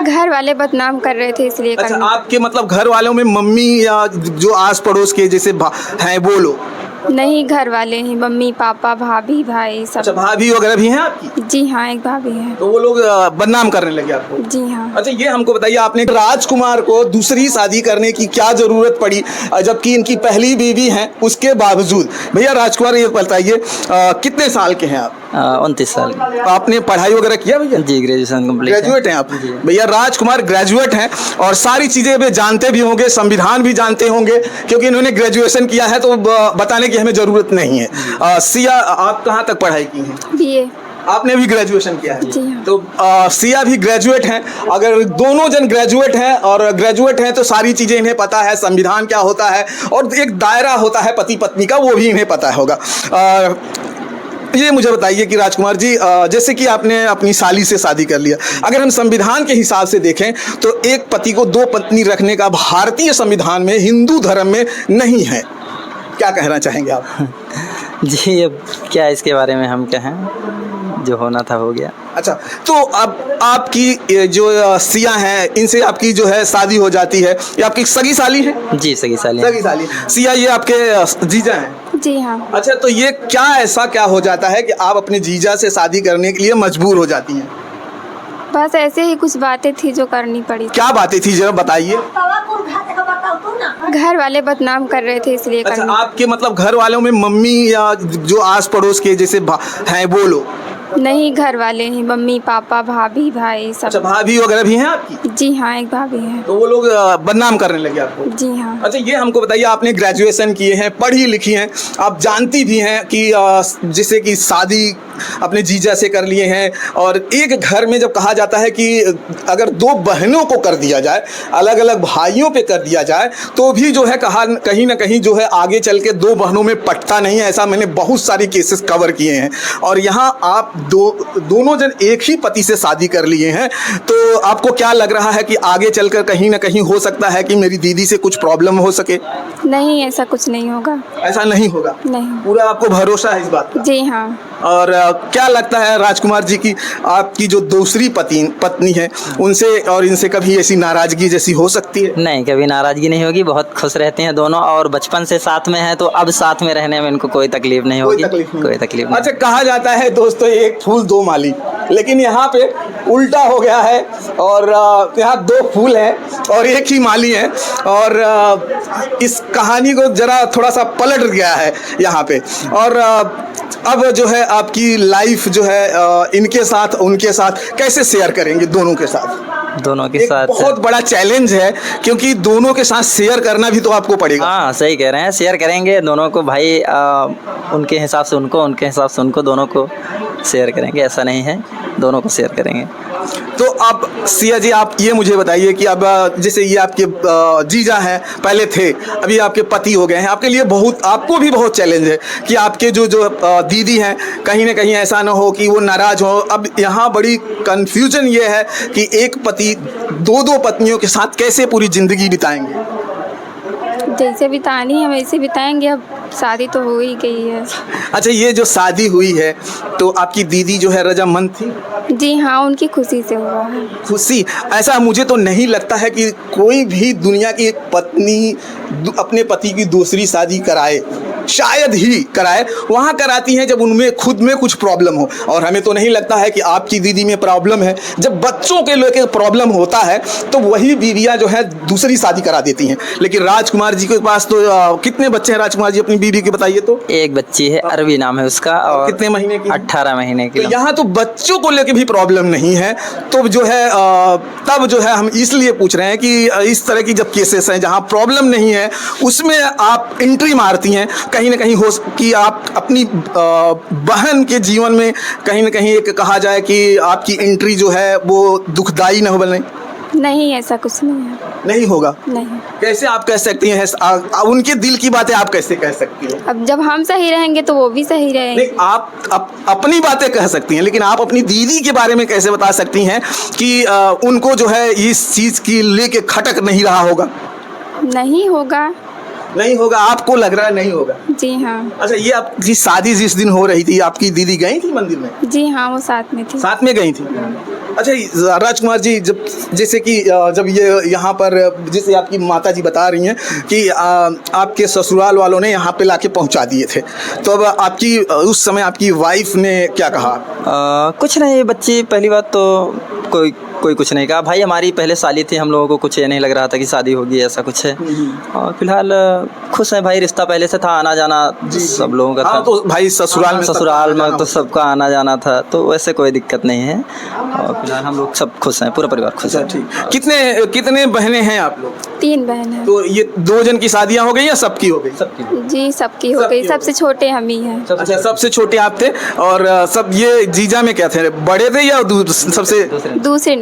घर वाले बदनाम कर रहे थे इसलिए अच्छा, करने। आपके मतलब घर वालों में मम्मी या जो आस पड़ोस के जैसे हैं वो लोग? नहीं, घर वाले ही, मम्मी पापा भाभी भाई अच्छा, सब। भाभी वगैरह भी हैं आपकी? जी हाँ, एक भाभी है। तो वो लोग बदनाम करने लगे आपको? जी हाँ। अच्छा, ये हमको बताइए, आपने राजकुमार को दूसरी शादी करने की क्या जरूरत पड़ी, जबकि इनकी पहली बीवी है उसके बावजूद? भैया राजकुमार, ये बताइए कितने साल के हैं आप? 29 साल। आपने पढ़ाई वगैरह किया भैया? जी, ग्रेजुएशन कंप्लीट। ग्रेजुएट हैं आप? जी। भैया राजकुमार ग्रेजुएट हैं और सारी चीजें वे जानते भी होंगे, संविधान भी जानते होंगे, क्योंकि इन्होंने ग्रेजुएशन किया है तो बताने की हमें जरूरत नहीं है। सिया, आप कहाँ तक पढ़ाई की हैं? बीए। आपने भी ग्रेजुएशन किया है? जी हाँ। तो सिया भी ग्रेजुएट हैं। अगर दोनों जन ग्रेजुएट हैं और ग्रेजुएट हैं तो सारी चीज़ें इन्हें पता है, संविधान क्या होता है और एक दायरा होता है पति पत्नी का, वो भी इन्हें पता होगा। ये मुझे बताइए कि राजकुमार जी, जैसे कि आपने अपनी साली से शादी कर लिया, अगर हम संविधान के हिसाब से देखें तो एक पति को दो पत्नी रखने का भारतीय संविधान में, हिंदू धर्म में नहीं है। क्या कहना चाहेंगे आप? जी, अब क्या इसके बारे में हम कहें, जो होना था हो गया। अच्छा, तो अब आपकी जो सिया हैं, इनसे आपकी जो है शादी हो जाती है, ये आपकी सगी साली है? जी, सगी साली। सगी साली। सिया, ये आपके जीजा हैं? जी हाँ। अच्छा, तो ये क्या ऐसा क्या हो जाता है कि आप अपने जीजा से शादी करने के लिए मजबूर हो जाती हैं? बस ऐसे ही कुछ बातें थी जो करनी पड़ी। क्या बातें थी, जरा बताइए। घर वाले बदनाम कर रहे थे इसलिए अच्छा, करने। आपके मतलब घर वालों में मम्मी या जो आस पड़ोस के जैसे हैं वो लोग? नहीं, घर वाले ही, मम्मी पापा भाभी भाई अच्छा, सब। भाभी वगैरह भी हैं आपकी? जी हाँ, एक भाभी है। तो वो लोग बदनाम करने लगे आपको? जी हाँ। अच्छा, ये हमको बताइए, आपने ग्रेजुएशन किए हैं, पढ़ी लिखी हैं, आप जानती भी हैं कि जैसे कि शादी अपने जीजा से कर लिए हैं, और एक घर में जब कहा जाता है कि अगर दो बहनों को कर दिया जाए, अलग अलग भाइयों पे कर दिया जाए, तो भी जो है कहीं ना कहीं जो है आगे चल के दो बहनों में पटता नहीं है। ऐसा मैंने बहुत सारी केसेस कवर किए हैं। और यहाँ आप दोनों जन एक ही पति से शादी कर लिए हैं, तो आपको क्या लग रहा है कि आगे चलकर कहीं ना कहीं हो सकता है कि मेरी दीदी से कुछ प्रॉब्लम हो सके? नहीं, ऐसा कुछ नहीं होगा। ऐसा नहीं होगा? नहीं। पूरा आपको भरोसा है इस बात का? जी हाँ। और क्या लगता है राजकुमार जी की आपकी जो दूसरी पत्नी है, उनसे और इनसे कभी ऐसी नाराजगी जैसी हो सकती है? नहीं, कभी नाराजगी नहीं होगी, बहुत खुश रहते हैं दोनों, और बचपन से साथ में हैं तो अब साथ में रहने में इनको कोई तकलीफ नहीं होगी। कोई तकलीफ नहीं। अच्छा, कहा जाता है दोस्तों, एक फूल दो माली, लेकिन यहाँ पे उल्टा हो गया है और यहाँ दो फूल हैं और एक ही माली है, और इस कहानी को जरा थोड़ा सा पलट गया है यहाँ पे। और अब जो है आपकी लाइफ जो है इनके साथ उनके साथ कैसे शेयर करेंगे? दोनों के साथ? दोनों के एक साथ बहुत बड़ा चैलेंज है, क्योंकि दोनों के साथ शेयर करना भी तो आपको पड़ेगा। हाँ, सही कह रहे हैं, शेयर करेंगे दोनों को भाई। उनके हिसाब से उनको, उनके हिसाब से उनको, दोनों को शेयर करेंगे, ऐसा नहीं है, दोनों को शेयर करेंगे। तो अब सिया जी, आप ये मुझे बताइए कि अब जैसे ये आपके जीजा हैं, पहले थे, अभी आपके पति हो गए हैं, आपके लिए बहुत, आपको भी बहुत चैलेंज है कि आपके जो दीदी हैं, कहीं ना कहीं ऐसा ना हो कि वो नाराज हो। अब यहाँ बड़ी कंफ्यूजन ये है कि एक पति दो पत्नियों के साथ कैसे पूरी जिंदगी बिताएंगे? जैसे बितानी है वैसे बिताएंगे, अब शादी तो हो ही गई है। अच्छा, ये जो शादी हुई है तो आपकी दीदी जो है रजामंद थी? जी हाँ, उनकी खुशी से हुआ है। खुशी? ऐसा मुझे तो नहीं लगता है कि कोई भी दुनिया की एक पत्नी अपने पति की दूसरी शादी कराए, शायद ही कराए। वहाँ कराती हैं जब उनमें खुद में कुछ प्रॉब्लम हो, और हमें तो नहीं लगता है कि आपकी दीदी में प्रॉब्लम है। जब बच्चों के लेके प्रॉब्लम होता है तो वही बीवियाँ जो है दूसरी शादी करा देती हैं। लेकिन राजकुमार जी के पास तो कितने बच्चे हैं राजकुमार जी अपनी बीवी के, बताइए तो? एक बच्ची है, अरवी नाम है उसका। और कितने महीने की? 18 महीने की। तो यहाँ तो बच्चों को लेके भी प्रॉब्लम नहीं है, तो जो है तब जो है हम इसलिए पूछ रहे हैं कि इस तरह की जब केसेस हैं जहाँ प्रॉब्लम नहीं है, उसमें आप एंट्री मारती हैं, कहीं ना कहीं हो कि आप अपनी बहन के जीवन में कहीं ना कहीं एक कहा जाए कि आपकी एंट्री जो है वो दुखदाई न हो बने। नहीं, ऐसा कुछ नहीं है। नहीं होगा? नहीं। कैसे आप कह सकती हैं? उनके दिल की बातें आप कैसे कह सकती हैं? अब जब हम सही रहेंगे तो वो भी सही रहेंगे। नहीं, आप अपनी बातें कह सकती हैं, लेकिन आप अपनी दीदी के बारे में कैसे बता सकती हैं कि उनको जो है इस चीज़ की लेके खटक नहीं रहा होगा? नहीं होगा। नहीं होगा? आपको लग रहा है नहीं होगा? जी हाँ। अच्छा, ये आपकी शादी जिस दिन हो रही थी, आपकी दीदी गई थी मंदिर में? जी हाँ, वो साथ में थी। साथ में गई थी? अच्छा राजकुमार जी, जब जैसे कि जब ये यहाँ पर जैसे आपकी माता जी बता रही हैं कि आपके ससुराल वालों ने यहाँ पे लाके पहुँचा दिए थे, तो अब आपकी उस समय आपकी वाइफ ने क्या कहा? कुछ नहीं, बच्ची पहली बात तो कोई कुछ नहीं कहा। भाई हमारी पहले साली थी, हम लोगों को कुछ ये नहीं लग रहा था कि शादी होगी, ऐसा कुछ है। और फिलहाल खुश हैं भाई, रिश्ता पहले से था, आना जाना सब लोगों का था। तो भाई ससुराल में तो सबका आना जाना था, तो वैसे कोई दिक्कत नहीं है। और फिलहाल हम लोग सब खुश हैं, पूरा परिवार खुश है। ठीक। कितने बहनें हैं आप लोग? 3 बहन हैं। तो ये 2 जन की शादियाँ हो गई या सबकी हो गई? सबकी जी सबकी हो गई, सबसे छोटे हम ही हैं। अच्छा, सबसे छोटे आप थे। और सब ये जीजा में क्या थे, बड़े थे या सबसे दूसरे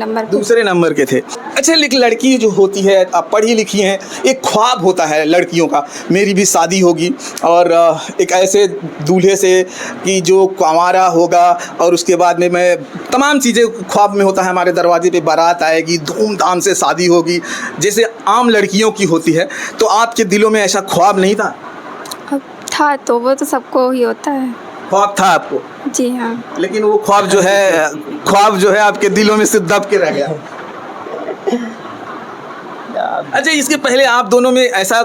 नंबर के थे? अच्छा, एक लड़की जो होती है, आप पढ़ी लिखी हैं, एक ख्वाब होता है लड़कियों का, मेरी भी शादी होगी और एक ऐसे दूल्हे से कि जो कुंवारा होगा और उसके बाद में मैं तमाम चीज़ें ख्वाब में होता है, हमारे दरवाजे पे बारात आएगी, धूमधाम से शादी होगी, जैसे आम लड़कियों की होती है। तो आपके दिलों में ऐसा ख्वाब नहीं था? अब था तो वो तो सबको ही होता है। ख्वाब था आपको? जी हाँ। लेकिन वो ख्वाब जो है आपके दिलों में सिर्फ दब के रह गया। अच्छा, इसके पहले आप दोनों में ऐसा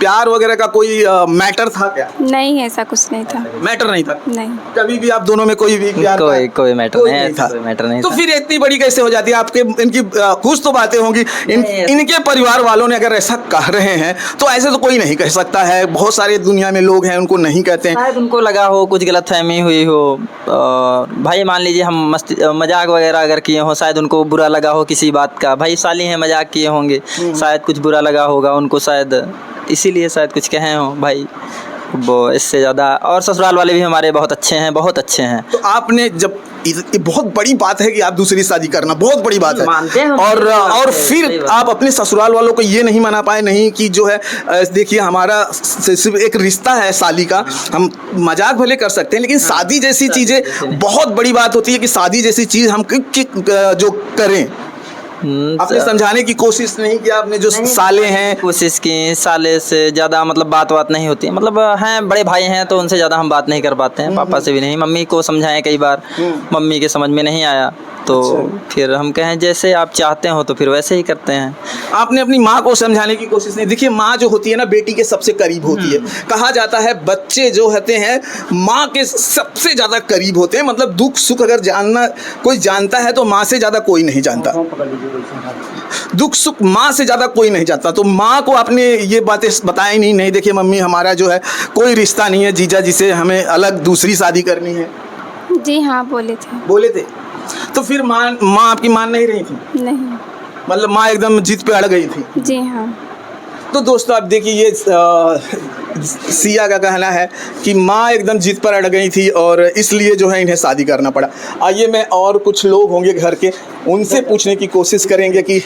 प्यार वगैरह का कोई मैटर था क्या? नहीं, ऐसा कुछ नहीं था। मैटर नहीं था? नहीं, कभी भी आप दोनों में कोई भी प्यार कोई मैटर नहीं था। कोई मैटर नहीं तो था। फिर इतनी बड़ी कैसे हो जाती है? आपके इनकी कुछ तो बातें होंगी, इनके परिवार वालों ने अगर ऐसा कह रहे हैं तो ऐसे तो कोई नहीं कह सकता है। बहुत सारे दुनिया में लोग हैं, उनको नहीं कहते हैं। शायद उनको लगा हो, कुछ गलतफहमी हुई हो। भाई मान लीजिए हम मजाक वगैरह अगर किए हो, शायद उनको बुरा लगा हो किसी बात का। भाई साली हैं, मजाक किए होंगे, शायद कुछ बुरा लगा होगा उनको, शायद इसीलिए शायद कुछ कहे हो भाई। वो इससे ज़्यादा, और ससुराल वाले भी हमारे बहुत अच्छे हैं। तो आपने जब ये बहुत बड़ी बात है कि आप दूसरी शादी करना बहुत बड़ी बात है, मानते हैं और फिर आप अपने ससुराल वालों को ये नहीं मना पाए, नहीं कि जो है देखिए हमारा सिर्फ एक रिश्ता है साली का, हम मजाक भले कर सकते हैं, लेकिन शादी जैसी चीज़ें बहुत बड़ी बात होती है कि शादी जैसी चीज़ हम जो करें। आपने समझाने की कोशिश नहीं की? आपने जो साले हैं कोशिश की, साले से ज़्यादा मतलब बात नहीं होती, मतलब हैं बड़े भाई हैं तो उनसे ज़्यादा हम बात नहीं कर पाते हैं। पापा से भी नहीं, मम्मी को समझाएं कई बार, मम्मी के समझ में नहीं आया तो फिर हम कहें जैसे आप चाहते हो तो फिर वैसे ही करते हैं। आपने अपनी माँ को समझाने की कोशिश नहीं? देखिए, माँ जो होती है ना, बेटी के सबसे करीब होती है। कहा जाता है बच्चे जो होते हैं माँ के सबसे ज़्यादा करीब होते हैं, मतलब दुख सुख अगर कोई जानता है तो माँ से ज़्यादा कोई नहीं जानता। दुख सुख माँ से ज़्यादा कोई नहीं जानता। तो माँ को आपने ये बातें बताई नहीं देखिए मम्मी, हमारा जो है कोई रिश्ता नहीं है जीजा जी से, हमें अलग दूसरी शादी करनी है? जी हाँ, बोले थे। तो फिर माँ आपकी मान नहीं रही थी? नहीं, मतलब माँ एकदम जिद पे अड़ गई थी? जी हाँ। तो दोस्तों आप देखिए, ये सिया का कहना है कि माँ एकदम जिद पर अड़ गई थी और इसलिए जो है इन्हें शादी करना पड़ा। आइए मैं और कुछ लोग होंगे घर के, उनसे पूछने की कोशिश करेंगे कि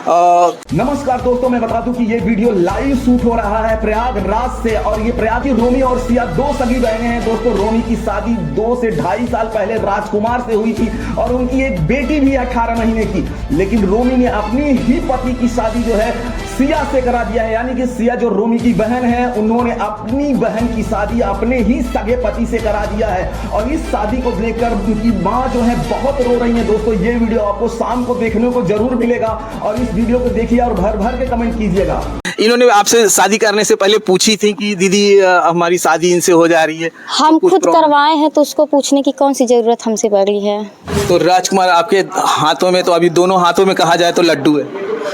नमस्कार दोस्तों, मैं बता दूं कि ये वीडियो लाइव शूट हो रहा है प्रयागराज से, और ये प्रयाग की रोमी और सिया 2 सगी बहनें हैं। दोस्तों, रोमी की शादी 2 से 2.5 साल पहले राजकुमार से हुई थी और उनकी एक बेटी भी 18 महीने की, लेकिन रोमी ने अपनी ही पति की शादी जो है सिया से करा दिया है। यानी कि सिया जो रोमी की बहन है, उन्होंने अपनी बहन की शादी अपने ही सगे पति से करा दिया है, और इस शादी को देखकर उनकी माँ जो है बहुत रो रही है। दोस्तों, ये वीडियो आपको शाम को देखने को जरूर मिलेगा और इस वीडियो को देखिए और भर के कमेंट कीजिएगा। इन्होंने आपसे शादी करने से पहले पूछी थी कि दीदी हमारी शादी इनसे हो जा रही है? हम खुद करवाए हैं तो उसको पूछने की कौन सी जरूरत हमसे पड़ी है? तो राजकुमार, आपके हाथों में तो अभी दोनों हाथों में कहा जाए तो लड्डू है।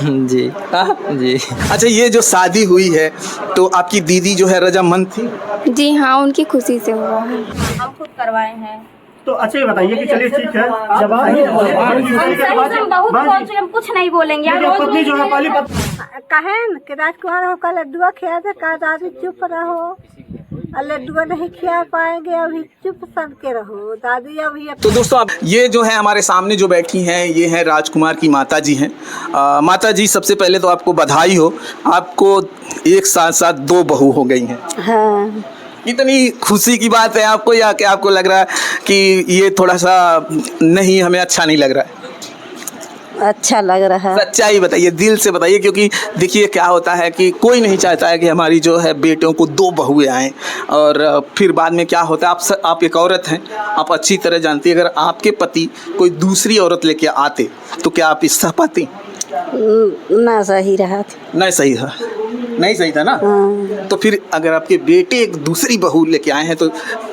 जी जी। अच्छा, ये जो शादी हुई है तो आपकी दीदी जो है रजामंद थी? जी हाँ, उनकी खुशी से हुआ है। हम खुद करवाए हैं। तो अच्छा ये बताइए कि चलिए ठीक है, जब हम कुछ नहीं बोलेंगे। पत्नी जो है पहली कहें कि राजकुमार होकर लड्डुआ खिया दे, कहा दादी चुप रहो, और लड्डुआ नहीं खिला पाएंगे, अभी चुप सन के रहो दादी अभी। तो दोस्तों, अब ये जो है हमारे सामने जो बैठी हैं, ये हैं राजकुमार की माता जी हैं। माता जी, सबसे पहले तो आपको बधाई हो, आपको एक साथ 2 बहू हो गई हैं। हाँ, इतनी खुशी की बात है आपको, या कि आपको लग रहा है कि ये थोड़ा सा नहीं, हमें अच्छा नहीं लग रहा है? अच्छा लग रहा है। सच्चाई बताइए, दिल से बताइए, क्योंकि देखिए क्या होता है कि कोई नहीं चाहता है कि हमारी जो है बेटियों को 2 बहुएं आएँ, और फिर बाद में क्या होता है, आप एक औरत हैं, आप अच्छी तरह जानती हैं, अगर आपके पति कोई दूसरी औरत लेके आते तो क्या आप इस सह पाती? ना सही रहा था। नहीं सही था, नहीं सही था ना। तो फिर अगर आपके बेटे एक दूसरी बहू लेके आए हैं तो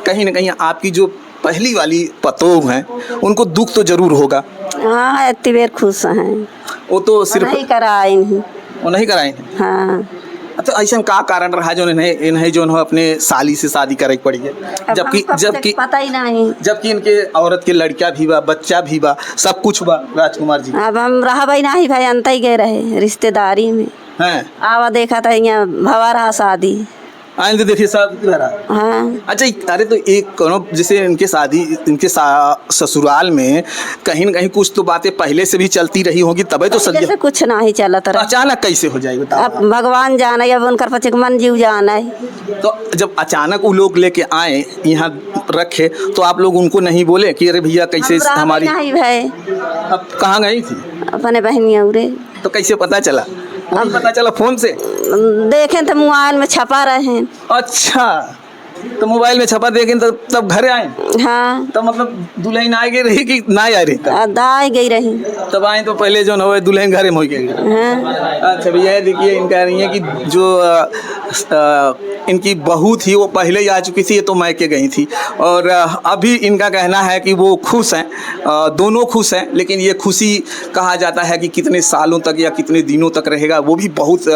कहीं ना कहीं आपकी जो पहली वाली पतोह हैं उनको दुख तो जरूर होगा। हाँ, इतनी देर खुश हैं। वो तो सिर्फ नहीं कराए नहीं। वो नहीं कराए हैं। हाँ। अच्छा, ऐसा का कारण रहा जो इन्हें जो है अपने साली से शादी करे पड़ी है, जबकि पता ही नहीं, जबकि इनके औरत के लड़का भी बा, बच्चा भी बा, सब कुछ बा राजकुमार जी। अब हम रहा भाई नहीं भाई, अंत ही गए रहे रिश्तेदारी में हैं। आवा देखा था यहाँ भवा रहा शादी। आए तो देखिए साहब किधर आ। हाँ। अच्छा, अरे तो एक कौनो जैसे इनके शादी, इनके ससुराल में कहीं ना कहीं कुछ तो बातें पहले से भी चलती रही होगी, तबे तो सज जैसे कुछ नहीं चला तो तरह। अचानक कैसे हो जाएगी बताओ? अब भगवान जाने, अब उनका पचक मन जीव जाना है। तो जब अचानक वो लोग लेके आए यहाँ रखे तो आप लोग उनको नहीं बोले कि अरे भैया कैसे हमारी? नहीं भाई, अब कहाँ गई थी? अपने बहनिया उरे। तो कैसे पता चला? अब पता चला फोन से? देखें तो मोबाइल में छपा रहे हैं। अच्छा, तो मोबाइल में छपा देखें तब घर आए? हाँ। तो मतलब दुल्हन आ गई रही कि ना आ रही? दाई गई रही। तब आए तो पहले जो हो दुल्हन घर में हो गई। हाँ। अच्छा भैया, देखिए इनका रही है कि जो इनकी बहू थी वो पहले ही आ चुकी थी, ये तो मैके गई थी, और अभी इनका कहना है कि वो खुश हैं, दोनों खुश हैं, लेकिन ये खुशी कहा जाता है कि कितने सालों तक या कितने दिनों तक रहेगा वो भी बहुत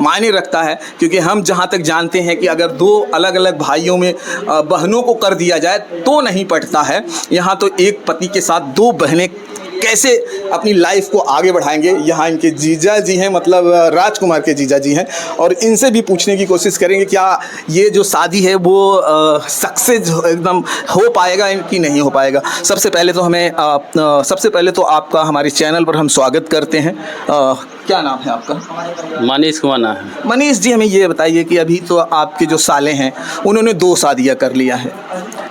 मायने रखता है, क्योंकि हम जहाँ तक जानते हैं कि अगर 2 अलग अलग भाइयों में बहनों को कर दिया जाए तो नहीं पटता है। यहाँ तो एक पति के साथ 2 बहनें कैसे अपनी लाइफ को आगे बढ़ाएंगे। यहाँ इनके जीजा जी हैं, मतलब राजकुमार के जीजा जी हैं, और इनसे भी पूछने की कोशिश करेंगे क्या ये जो शादी है वो सक्सेस एकदम हो पाएगा कि नहीं हो पाएगा। सबसे पहले तो आपका हमारे चैनल पर हम स्वागत करते हैं। क्या नाम है आपका? मनीष कुमार नाम है। मनीष जी, हमें ये बताइए कि अभी तो आपके जो साले हैं उन्होंने 2 शादियाँ कर लिया है।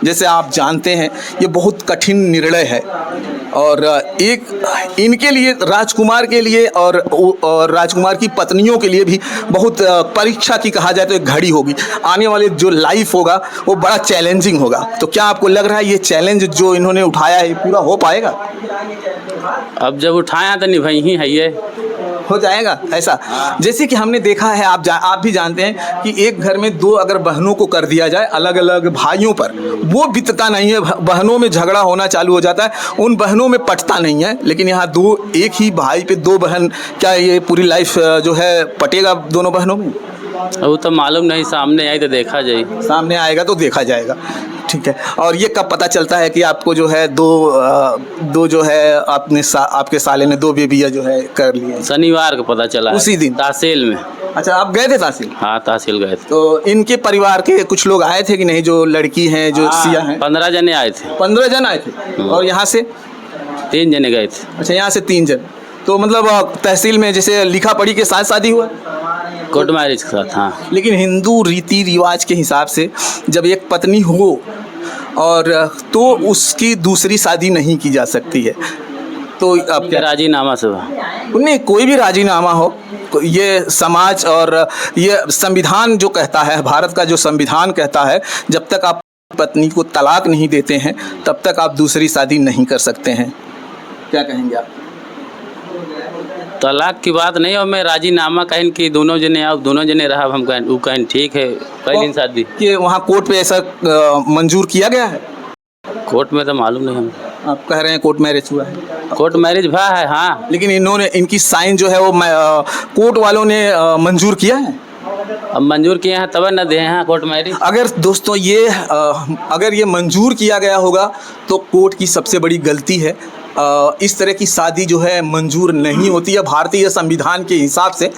जैसे आप जानते हैं ये बहुत कठिन निर्णय है, और एक इनके लिए, राजकुमार के लिए और राजकुमार की पत्नियों के लिए भी बहुत परीक्षा की कहा जाए तो एक घड़ी होगी। आने वाले जो लाइफ होगा वो बड़ा चैलेंजिंग होगा। तो क्या आपको लग रहा है ये चैलेंज जो इन्होंने उठाया है पूरा हो पाएगा? अब जब उठाया तो निभाई ही है, ये हो जाएगा ऐसा। जैसे कि हमने देखा है, आप भी जानते हैं कि एक घर में 2 अगर बहनों को कर दिया जाए अलग अलग भाइयों पर, वो बीतता नहीं है, बहनों में झगड़ा होना चालू हो जाता है, उन बहनों में पटता नहीं है। लेकिन यहाँ एक ही भाई पे 2 बहन, क्या ये पूरी लाइफ जो है पटेगा दोनों बहनों में? वो तो मालूम नहीं, सामने आई तो देखा जाए। सामने आएगा तो देखा जाएगा। ठीक है, और ये कब पता चलता है कि आपको जो है दो जो है आपके साले ने 2 बेबियाँ जो है कर लिए? शनिवार को पता चला, उसी दिन तहसील में। अच्छा, आप गए थे तहसील? हाँ, तहसील गए थे। तो इनके परिवार के कुछ लोग आए थे कि नहीं, जो लड़की हैं जो सिया हैं? 15 जने आए थे। 15 जन आए थे, और यहाँ से 3 जने गए थे। अच्छा, यहाँ से 3 जन। तो मतलब तहसील में जैसे लिखा पढ़ी के साथ शादी हुआ? कोर्ट मैरिज के साथ। हाँ, लेकिन हिंदू रीति रिवाज के हिसाब से जब एक पत्नी हो और तो उसकी दूसरी शादी नहीं की जा सकती है। तो अब क्या राजीनामा से? नहीं, कोई भी राजीनामा हो, ये समाज और ये संविधान जो कहता है, भारत का जो संविधान कहता है, जब तक आप पत्नी को तलाक नहीं देते हैं तब तक आप दूसरी शादी नहीं कर सकते हैं। क्या कहेंगे आप? तलाक की बात नहीं, और मैं राजीनामा कहें कि दोनों जने रहा, हम कहें वो कहें ठीक है पहली शादी। कि वहाँ कोर्ट पे ऐसा मंजूर किया गया है? कोर्ट में तो मालूम नहीं हमें। आप कह रहे हैं कोर्ट मैरिज हुआ है? कोर्ट मैरिज हुआ है, हाँ। लेकिन इनकी साइन जो है वो कोर्ट वालों ने मंजूर किया है? अब मंजूर किए हैं तब न दे हैं कोर्ट मैरिज। अगर दोस्तों अगर ये मंजूर किया गया होगा तो कोर्ट की सबसे बड़ी गलती है। इस तरह की शादी जो है मंजूर नहीं होती है भारतीय संविधान के हिसाब से।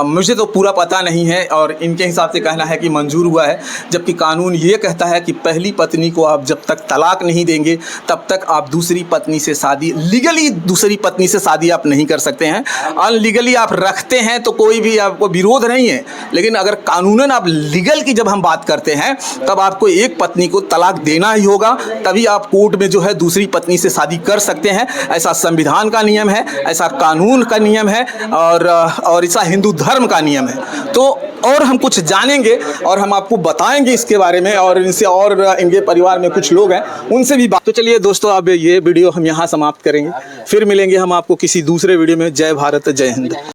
मुझे तो पूरा पता नहीं है, और इनके हिसाब से कहना है कि मंजूर हुआ है, जबकि कानून ये कहता है कि पहली पत्नी को आप जब तक तलाक नहीं देंगे तब तक आप दूसरी पत्नी से शादी, लीगली दूसरी पत्नी से शादी आप नहीं कर सकते हैं। अनलीगली आप रखते हैं तो कोई भी आपको विरोध नहीं है, लेकिन अगर कानूनन आप लीगल की जब हम बात करते हैं तब आपको एक पत्नी को तलाक देना ही होगा, तभी आप कोर्ट में जो है दूसरी पत्नी से शादी कर सकते हैं। सकते हैं, ऐसा संविधान का नियम है, ऐसा कानून का नियम है और ऐसा हिंदू धर्म का नियम है। तो और हम कुछ जानेंगे और हम आपको बताएंगे इसके बारे में, और इनसे और इनके परिवार में कुछ लोग हैं उनसे भी बात। तो चलिए दोस्तों, अब ये वीडियो हम यहाँ समाप्त करेंगे, फिर मिलेंगे हम आपको किसी दूसरे वीडियो में। जय भारत, जय हिंद।